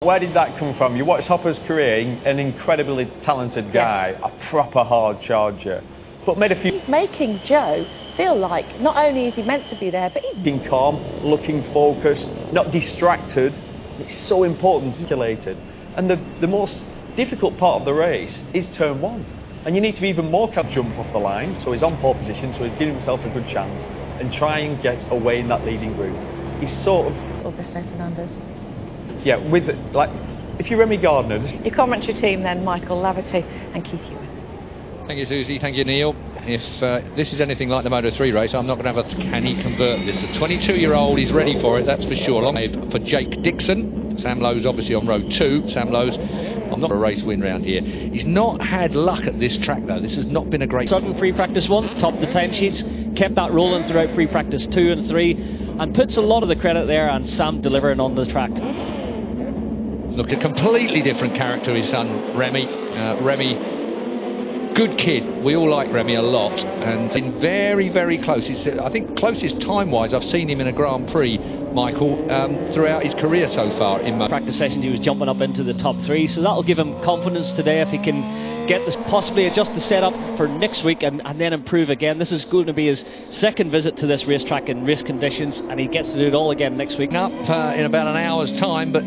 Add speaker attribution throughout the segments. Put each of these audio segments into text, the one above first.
Speaker 1: Where did that come from? You watched Hopper's career, an incredibly talented guy, a proper hard charger, but made a few...
Speaker 2: Making Joe feel like not only is he meant to be there, but he's...
Speaker 1: Looking calm, looking focused, not distracted. It's so important, articulated. And the most difficult part of the race is turn one. And you need to be even more careful. Jump off the line, so he's on pole position, so he's giving himself a good chance, and try and get away in that leading group. He's sort of...
Speaker 2: Augusto Fernandez.
Speaker 1: Yeah, with, like, if you're Remy Gardner...
Speaker 2: Your commentary team then, Michael Laverty and Keith Hewitt.
Speaker 3: Thank you, Susie. Thank you, Neil. If this is anything like the Moto3 race, I'm not going to have a... Can he convert this? The 22-year-old is ready for it, that's for sure. Long for Jake Dixon. Sam Lowe's obviously on road 2. Sam Lowe's, I'm not a race win round here. He's not had luck at this track, though. This has not been a great...
Speaker 4: Sudden free practice 1, topped the time sheets, kept that rolling throughout free practice 2 and 3, and puts a lot of the credit there, and Sam delivering on the track.
Speaker 3: Look, a completely different character, his son, Remy. Remy, good kid. We all like Remy a lot, and been very, very close. He's, I think, closest time-wise I've seen him in a Grand Prix, Michael, throughout his career so far. In
Speaker 4: practice sessions, he was jumping up into the top 3, so that'll give him confidence today if he can get this, possibly adjust the setup for next week and then improve again. This is going to be his second visit to this racetrack in race conditions, and he gets to do it all again next week.
Speaker 3: Up in about an hour's time, but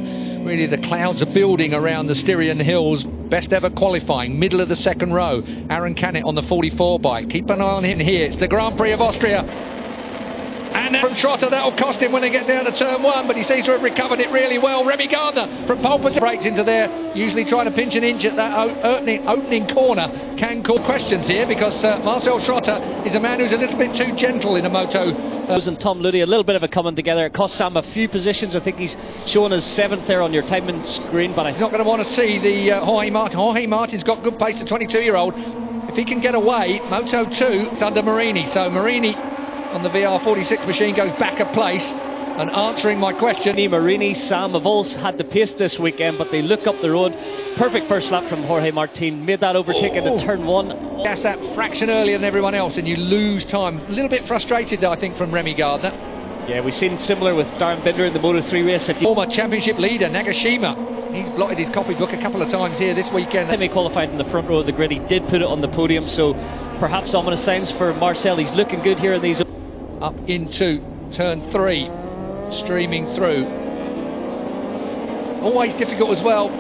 Speaker 3: really the clouds are building around the Styrian Hills. Best ever qualifying, middle of the second row. Aaron Canet on the 44 bike. Keep an eye on him here. It's the Grand Prix of Austria. And from Trotter, that'll cost him when they get down to turn 1, but he seems to have recovered it really well. Remy Gardner from pole position breaks into there, usually trying to pinch an inch at that opening corner. Can cause questions here because Marcel Trotter is a man who's a little bit too gentle in a moto.
Speaker 4: And Tom Ludy, a little bit of a coming together. It cost Sam a few positions. I think he's showing his 7th there on your timing screen, but he's
Speaker 3: not going to want to see the Jorge Martin. Jorge Martin's got good pace, the 22-year-old. If he can get away, Moto 2, it's under Marini. So Marini on the VR46 machine goes back a place, and answering my question.
Speaker 4: Marini, Sam have all had the pace this weekend, but they look up the road. Perfect first lap from Jorge Martin, made that overtake into turn 1.
Speaker 3: Gas that fraction earlier than everyone else, and you lose time. A little bit frustrated, I think, from Remy Gardner.
Speaker 4: Yeah, we've seen similar with Darren Binder in the Moto3 race.
Speaker 3: Former championship leader Nagashima, he's blotted his copybook a couple of times here this weekend.
Speaker 4: He qualified in the front row of the grid. He did put it on the podium, so perhaps ominous signs for Marcel. He's looking good here in these.
Speaker 3: Up into turn 3, streaming through. Always difficult as well.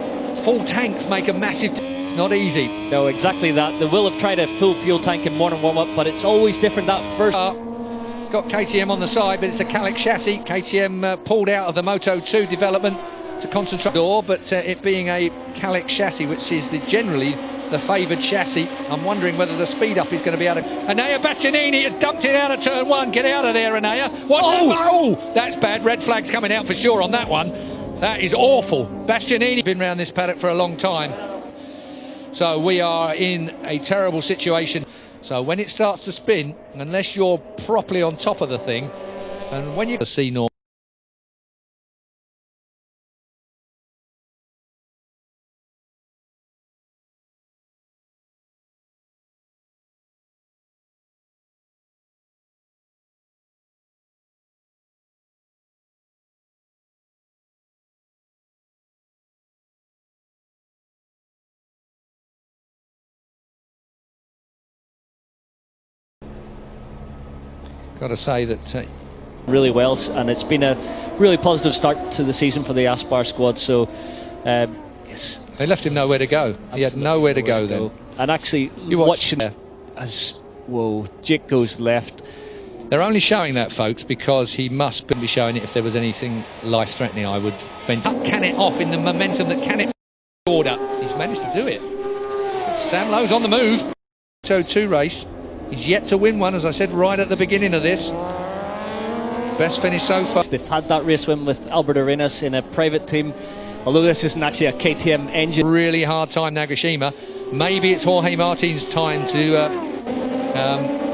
Speaker 3: Full tanks make a massive... It's not easy.
Speaker 4: No, exactly that. They will have tried a full fuel tank in morning warm-up, but it's always different that first...
Speaker 3: It's got KTM on the side, but it's a Calic chassis. KTM pulled out of the Moto 2 development to concentrate door, but it being a Calic chassis, which is generally the favoured chassis, I'm wondering whether the speed up is going to be able to... Enea Bastianini has dumped it out of turn 1. Get out of there, Enea. What? Oh, that's bad. Red flag's coming out for sure on that one. That is awful. Bastianini been around this paddock for a long time. So we are in a terrible situation. So when it starts to spin, unless you're properly on top of the thing, and when you see normal... Got to say that
Speaker 4: really well, and it's been a really positive start to the season for the Aspar squad. So yes,
Speaker 3: they left him nowhere to go. Absolutely. He had nowhere to go then.
Speaker 4: And actually, you watching as Jake goes left.
Speaker 3: They're only showing that, folks, because he must be showing it if there was anything life-threatening. I would venture. Can it off in the momentum that can it order? He's managed to do it. Sam Lowe's on the move. So 2 race. He's yet to win one, as I said right at the beginning of this. Best finish so far.
Speaker 4: They've had that race win with Albert Arenas in a private team, although this isn't actually a KTM engine.
Speaker 3: Really hard time, Nagashima. Maybe it's Jorge Martin's time to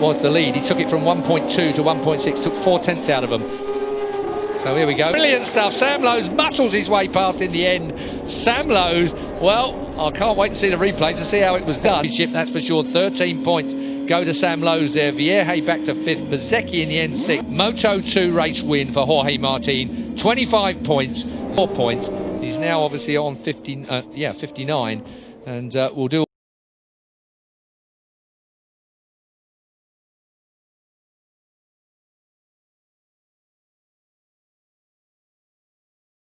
Speaker 3: was the lead. He took it from 1.2 to 1.6, took 4 tenths out of them. So here we go. Brilliant stuff. Sam Lowe's muscles his way past in the end. Sam Lowe's, well, I can't wait to see the replay to see how it was done. That's for sure. 13 points go to Sam Lowe's there. Vierge back to 5th. Bezzecchi in the end 6th. Moto 2 race win for Jorge Martin. 25 points, 4 points. He's now obviously on 59, and will do